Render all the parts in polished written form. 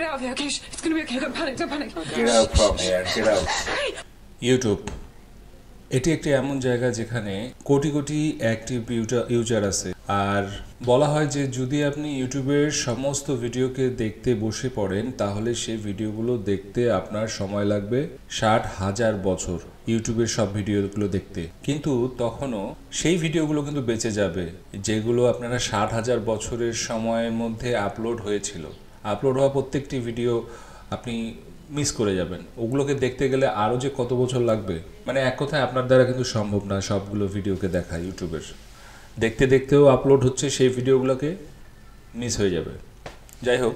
out of here, okay? It's gonna be okay. Don't panic, don't panic. Get out from here, get out. YouTube এটি একটি এমন জায়গা যেখানে crore crore active user আছে। আর বলা হয় যে যদি আপনি ইউটিউবের সমস্ত ভিডিওকে দেখতে বসে পড়েন তাহলে সেই ভিডিওগুলো দেখতে আপনার সময় লাগবে 60,000 বছর ইউটিউবের সব ভিডিওগুলো দেখতে। কিন্তু তখনও সেই ভিডিওগুলো কিন্তু বেঁচে যাবে যেগুলো আপনারা 60,000 বছরের সময়ের মধ্যে আপলোড হয়েছিল। আপলোড হওয়া প্রত্যেকটি ভিডিও আপনি মিস করে যাবেন। ওগুলোকে দেখতে গেলে আরও যে কত বছর লাগবে, মানে এক কথায় আপনার দ্বারা কিন্তু সম্ভব না সবগুলো ভিডিওকে দেখা। ইউটিউবের দেখতে দেখতেও আপলোড হচ্ছে, সেই ভিডিওগুলোকে মিস হয়ে যাবে। যাই হোক,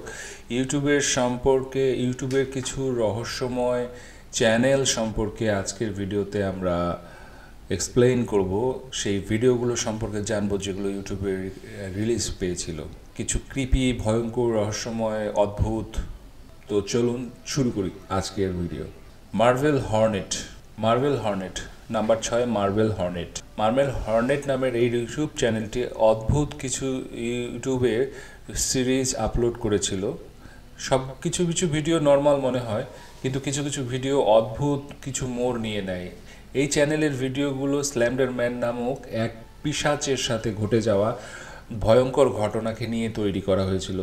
ইউটিউবের কিছু রহস্যময় চ্যানেল সম্পর্কে আজকের ভিডিওতে আমরা এক্সপ্লেইন করব। সেই ভিডিওগুলো সম্পর্কে জানবো যেগুলো ইউটিউবে রিলিজ পেয়েছিল, কিছু ক্রিপি, ভয়ঙ্কর, রহস্যময়, অদ্ভুত। তো চলুন শুরু করি আজকের video. Marvel Hornet number 6। Marvel Hornet নামের এই ইউটিউব চ্যানেলটি অদ্ভুত কিছু ইউটিউবে সিরিজ আপলোড করেছিল। কিছু ভিডিও নর্মাল মনে হয়, কিন্তু কিছু ভিডিও অদ্ভুত কিছু মোড় নিয়ে নেয়। এই চ্যানেলের ভিডিওগুলো স্ল্যান্ডার ম্যান নামক এক পিশাচের সাথে ঘটে যাওয়া ভয়ঙ্কর ঘটনাকে নিয়ে তৈরি করা হয়েছিল।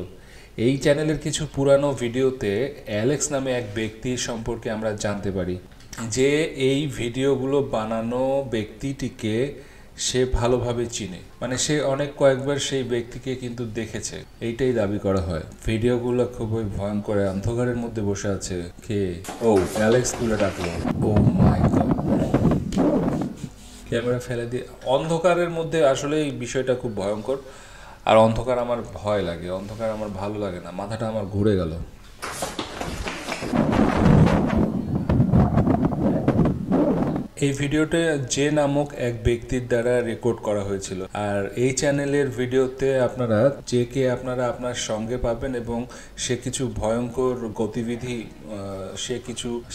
এই চ্যানেলের কিছু পুরানো ভিডিওতে অ্যালেক্স নামে এক ব্যক্তি সম্পর্কে আমরা জানতে পারি যে এই ভিডিওগুলো বানানো ব্যক্তিটিকে সে ভালোভাবে চিনে, মানে সে কয়েকবার সেই ব্যক্তিকে কিন্তু দেখেছে, এইটাই দাবি করা হয়। ভিডিওগুলো খুবই ভয়ঙ্কর। অন্ধকারের মধ্যে বসে আছে কে? ও অ্যালেক্স তুলে ডাকলো। ও মাই গড, ক্যামেরা ফেলে দিয়ে। অন্ধকারের মধ্যে আসলে এই বিষয়টা খুব ভয়ঙ্কর। আর অন্ধকার আমার ভয় লাগে, অন্ধকার আমার ভালো লাগে না, মাথাটা আমার ঘুরে গেল। এই ভিডিওটা যে নামক এক ব্যক্তির দ্বারা রেকর্ড করা হয়েছিল। আর এই চ্যানেলের ভিডিওতে আপনারা আপনার সঙ্গে পাবেন এবং সে কিছু ভয়ঙ্কর গতিবিধি,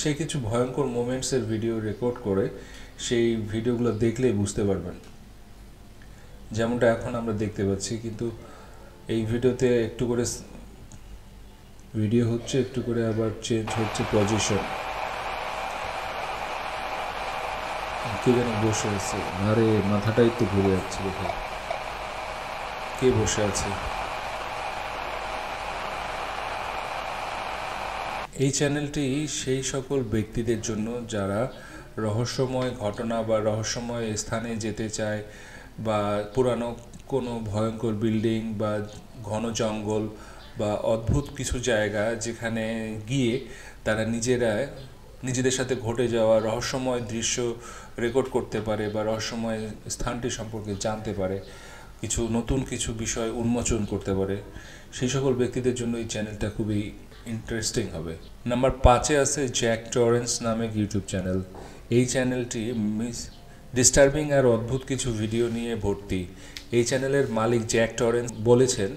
সে কিছু ভয়ঙ্কর মোমেন্টসের ভিডিও রেকর্ড করে সেই ভিডিওগুলো দেখলেই বুঝতে পারবেন, যেমনটা এখন আমরা দেখতে পাচ্ছি। কিন্তু এই ভিডিওতে একটু করে ভিডিও হচ্ছে, একটু করে আবার চেঞ্জ হচ্ছে পজিশন। কে যেন বসে আছে, আরে মাথাটাই তো ঘুরে যাচ্ছে। দেখে কে বসে আছে। এই চ্যানেলটি সেই সকল ব্যক্তিদের জন্য যারা রহস্যময় ঘটনা বা রহস্যময় স্থানে যেতে চায়, বা পুরানো কোনো ভয়ঙ্কর বিল্ডিং বা ঘন জঙ্গল বা অদ্ভুত কিছু জায়গা যেখানে গিয়ে তারা নিজেদের সাথে ঘটে যাওয়া রহস্যময় দৃশ্য রেকর্ড করতে পারে বা রহস্যময় স্থানটি সম্পর্কে জানতে পারে, নতুন কিছু বিষয় উন্মোচন করতে পারে। সেই সকল ব্যক্তিদের জন্য এই চ্যানেলটা খুবই ইন্টারেস্টিং হবে। নাম্বার 5-এ আছে জ্যাক টরেন্স নামে ইউটিউব চ্যানেল। এই চ্যানেলটি ডিস্টার্বিং আর অদ্ভুত কিছু ভিডিও নিয়ে ভর্তি। এই চ্যানেলের মালিক জ্যাক টরেন্স বলেছেন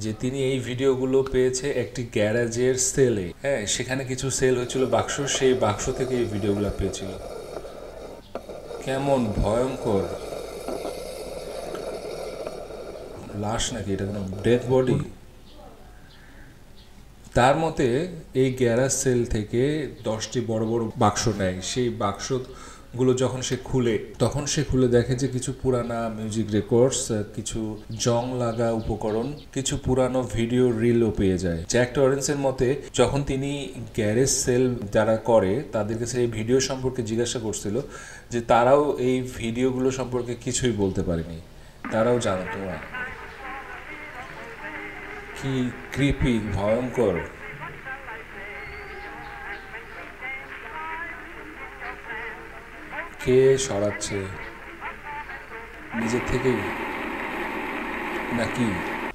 যে তিনি এই ভিডিওগুলো পেয়েছে একটি গ্যারাজের সেলে। হ্যাঁ, সেখানে কিছু সেল হয়েছিল বাক্স, সেই বাক্স থেকে এই ভিডিওগুলো পেয়েছিল। কেমন ভয়ঙ্কর লাশ নাকি এটা, কোনো ডেড বডি। তার মতে এই গ্যারাজ সেল থেকে 10টি বড় বড় বাক্স নেয়। সেই বাক্সগুলো যখন সে খুলে, তখন সে খুলে দেখে যে কিছু পুরানা মিউজিক রেকর্ডস, কিছু জং লাগা উপকরণ, কিছু পুরানো ভিডিও রিলও পেয়ে যায়। জ্যাক টরেন্সের মতে যখন তিনি গ্যারেজ সেল যারা করে তাদের কাছে এই ভিডিও সম্পর্কে জিজ্ঞাসা করছিল, যে তারাও এই ভিডিওগুলো সম্পর্কে কিছুই বলতে পারেনি, তারাও জানতো না। কি ক্রিপি, ভয়ঙ্কর। কে সরাচ্ছে নিজের থেকেই নাকি?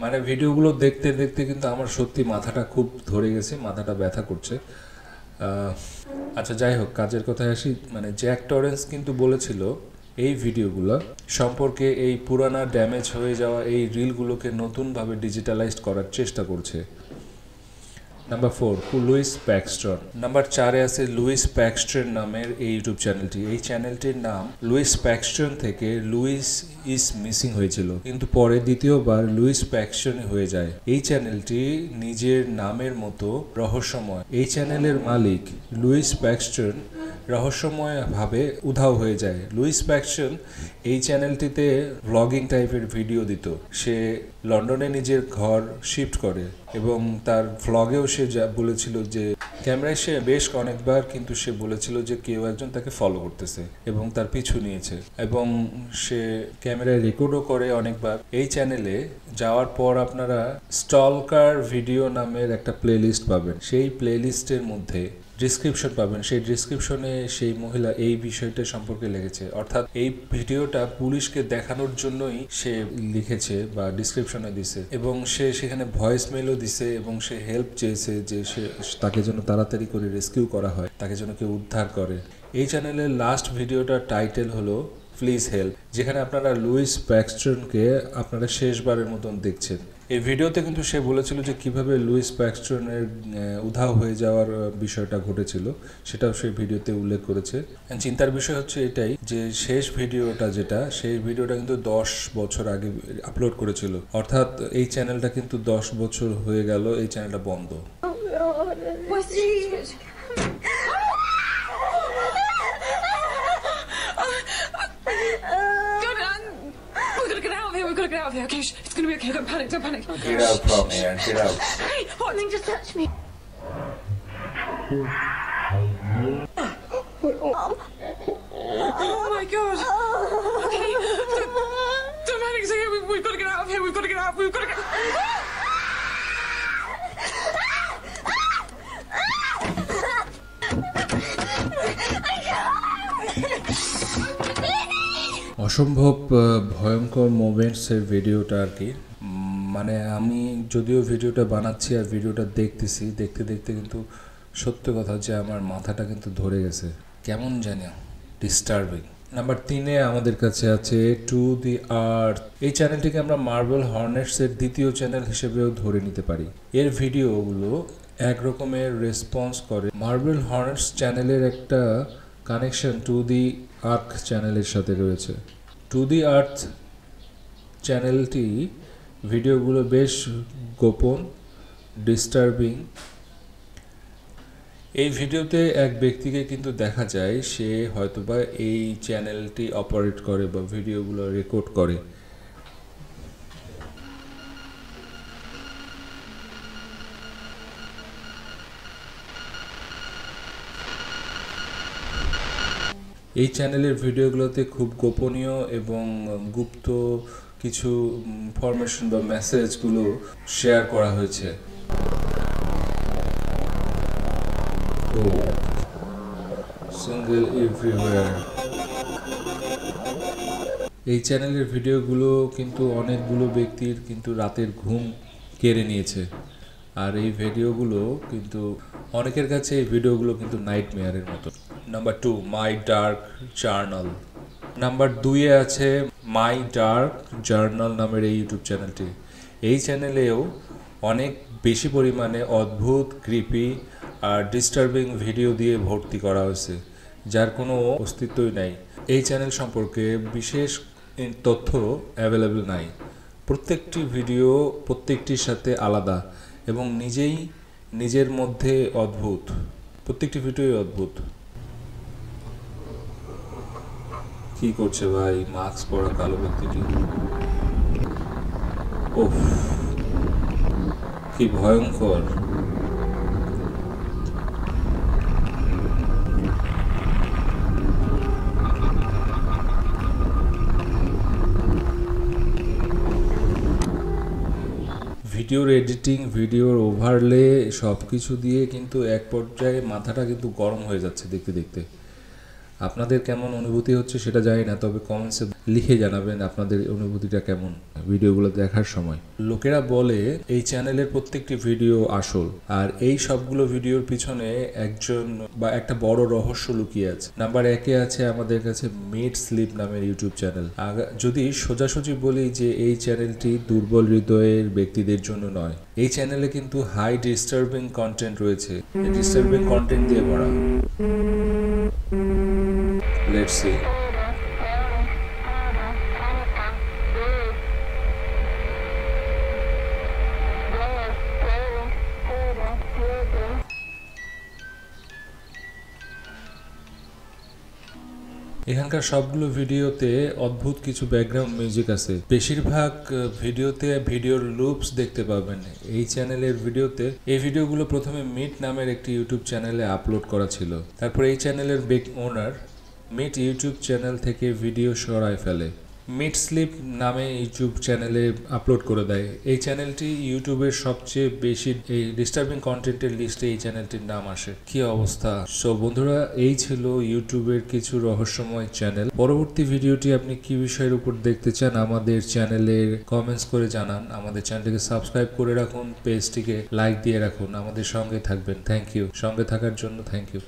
মানে ভিডিওগুলো দেখতে দেখতে কিন্তু আমার সত্যি মাথাটা খুব ধরে গেছে, মাথাটা ব্যথা করছে। আচ্ছা যাই হোক, কাজের কথায় আসি। মানে জ্যাক টরেন্স কিন্তু বলেছিল এই ভিডিওগুলো সম্পর্কে এই পুরানা ড্যামেজ হয়ে যাওয়া এই রিলগুলোকে নতুনভাবে ডিজিটালাইজড করার চেষ্টা করছে। Number 4 Louis Paxton. নাম্বার 4-এ আছে লুইস প্যাক্সটন নামের এই ইউটিউব চ্যানেলটি। এই চ্যানেলটির নাম লুইস প্যাক্সটন থেকে লুইস ইজ মিসিং হয়েছিল, কিন্তু পরে দ্বিতীয়বার লুইস প্যাক্সটন হয়ে যায়। এই চ্যানেলটি নিজের নামের মতো রহস্যময়। এই চ্যানেলের মালিক লুইস প্যাক্সটন রহস্যময়ভাবে উধাও হয়ে যায়। লুইস প্যাক্সটন এই চ্যানেলটিতে ব্লগিং টাইপের ভিডিও দিত। সে লন্ডনে নিজের ঘর শিফট করে এবং তার ভ্লগেও সে বলেছিল যে ক্যামেরায় সে বেশ অনেকবার, কিন্তু সে বলেছিল যে কেউ একজন তাকে ফলো করতেছে এবং তার পিছু নিয়েছে, এবং সে ক্যামেরায় রেকর্ডও করে অনেকবার। এই চ্যানেলে যাওয়ার পর আপনারা স্টলকার ভিডিও নামের একটা প্লেলিস্ট পাবেন। সেই প্লেলিস্টের মধ্যে ডিসক্রিপশন পাবেন। সেই ডিসক্রিপশনে সেই মহিলা এই বিষয়টা সম্পর্কে লিখেছে, অর্থাৎ এই ভিডিওটা পুলিশকে দেখানোর জন্যই সে লিখেছে বা ডিসক্রিপশনে দিছে, এবং সে সেখানে ভয়েস মেলও দিছে এবং সে হেল্প চেয়েছে যে তাকে যেন তাড়াতাড়ি করে রেস্কিউ করা হয়, তাকে যেন কেউ উদ্ধার করে। এই চ্যানেলের লাস্ট ভিডিওটার টাইটেল হলো প্লিজ হেল্প, যেখানে আপনারা লুইস প্যাক্সটনকে আপনারা শেষবারের মতন দেখছেন। এই ভিডিওতে কিন্তু সে বলেছিল যে কিভাবে লুইস প্যাক্সটনের উধাও হয়ে যাওয়ার বিষয়টা ঘটেছিল, সেটাও সেই ভিডিওতে উল্লেখ করেছে। চিন্তার বিষয় হচ্ছে এটাই যে শেষ ভিডিওটা সেই ভিডিওটা কিন্তু 10 বছর আগে আপলোড করেছিল, অর্থাৎ এই চ্যানেলটা কিন্তু 10 বছর হয়ে গেল এই চ্যানেলটা বন্ধ। We've got to get out of here. Okay, it's going to be okay. Don't panic. Get out from here. Get out. Hey, what? Something just touched me. Mom. Oh my God. Okay, don't panic. It's okay. We've got to get out of here. We've got to get out. We've got to get. অসম্ভব ভয়ঙ্কর মোমেন্টসের ভিডিওটা আর কি। মানে আমি যদিও ভিডিওটা বানাচ্ছি আর ভিডিওটা দেখতে দেখতে কিন্তু সত্য কথা যে আমার মাথাটা কিন্তু ধরে গেছে, কেমন জানি ডিস্টার্বিং। নাম্বার 3-এ আমাদের কাছে আছে টু দি আর্থ। এই চ্যানেলটিকে আমরা মার্বেল হর্নেটসের দ্বিতীয় চ্যানেল হিসেবেও ধরে নিতে পারি। এর ভিডিওগুলো একরকমের রেসপন্স করে। মার্বেল হর্নেটস চ্যানেলের একটা কানেকশন টু দি আর্থ চ্যানেলের সাথে রয়েছে। টু দি আর্থ চ্যানেলটি ভিডিওগুলো বেশ গোপন, ডিস্টার্বিং। এই ভিডিওতে এক ব্যক্তিকে কিন্তু দেখা যায়, সে হয়তোবা এই চ্যানেলটি অপারেট করে বা ভিডিওগুলো রেকর্ড করে। এই চ্যানেলের ভিডিওগুলোতে খুব গোপনীয় এবং গুপ্ত কিছু ইনফরমেশন বা মেসেজগুলো শেয়ার করা হয়েছে। Single everywhere. এই চ্যানেলের ভিডিওগুলো কিন্তু অনেকগুলো ব্যক্তির কিন্তু রাতের ঘুম কেড়ে নিয়েছে, আর এই ভিডিওগুলো কিন্তু অনেকের কাছে এই ভিডিওগুলো কিন্তু নাইটমেয়ারের মতো। নাম্বার 2 মাই ডার্ক জার্নাল। নাম্বার 2-এ আছে মাই ডার্ক জার্নাল নামের এই ইউটিউব চ্যানেলটি। এই চ্যানেলেও অনেক বেশি পরিমাণে অদ্ভুত, ক্রিপি আর ডিস্টার্বিং ভিডিও দিয়ে ভর্তি করা হয়েছে, যার কোনো অস্তিত্বই নাই। এই চ্যানেল সম্পর্কে বিশেষ তথ্য অ্যাভেলেবল নাই। প্রত্যেকটি ভিডিও প্রত্যেকটির সাথে আলাদা এবং নিজের মধ্যে অদ্ভুত। প্রত্যেকটি ভিডিওই অদ্ভুত। কি করছে ভাই মাস্ক পরা কালো ব্যক্তিটি? ওহ, কি ভয়ঙ্কর। ভিডিওর এডিটিং, ভিডিওর ওভারলে সব কিছু দিয়ে কিন্তু এক পর্যায়ে মাথাটা কিন্তু গরম হয়ে যাচ্ছে দেখতে দেখতে। আপনাদের কেমন অনুভূতি হচ্ছে সেটা জানি না, তবে কমেন্টসে লিখে জানাবেন আপনাদের অনুভূতিটা কেমন ভিডিওগুলো দেখার সময়। লোকেরা বলে এই চ্যানেলের প্রত্যেকটি ভিডিও আসল, আর এই সবগুলো ভিডিওর পিছনে একজন বা একটা বড় রহস্য লুকিয়ে আছে। নাম্বার 1-এ আছে আমাদের কাছে মিড স্লিপ নামের ইউটিউব চ্যানেল। যদি সোজাসুজি বলি যে এই চ্যানেলটি দুর্বল হৃদয়ের ব্যক্তিদের জন্য নয়। এই চ্যানেলে কিন্তু হাই ডিস্টার্বিং কন্টেন্ট রয়েছে, ডিস্টার্বিং কন্টেন্ট দিয়ে ভরা। Let's see. এখানকার সবগুলো ভিডিওতে অদ্ভুত কিছু ব্যাকগ্রাউন্ড মিউজিক আছে। বেশিরভাগ ভিডিওতে ভিডিওর লুপস দেখতে পাবেন। এই চ্যানেলের ভিডিওতে এই ভিডিওগুলো প্রথমে মিট নামের একটি ইউটিউব চ্যানেলে আপলোড করা ছিল। তারপর এই চ্যানেলের ওনার মিট ইউটিউব চ্যানেল থেকে ভিডিও সরায় ফেলে, মিড স্লিপ নামে ইউটিউব চ্যানেলে আপলোড করে দেয়। এই চ্যানেলটি ইউটিউবের সবচেয়ে বেশি এই ডিস্টার্বিং কন্টেন্টের লিস্টে এই চ্যানেলটির নাম আসে। কি অবস্থা! সো বন্ধুরা, এই ছিল ইউটিউবের কিছু রহস্যময় চ্যানেল। পরবর্তী ভিডিওটি আপনি কি বিষয়ের উপর দেখতে চান আমাদের চ্যানেলের কমেন্টস করে জানান। আমাদের চ্যানেলটিকে সাবস্ক্রাইব করে রাখুন, পেজটিকে লাইক দিয়ে রাখুন, আমাদের সঙ্গে থাকবেন। থ্যাংক ইউ, সঙ্গে থাকার জন্য থ্যাংক ইউ।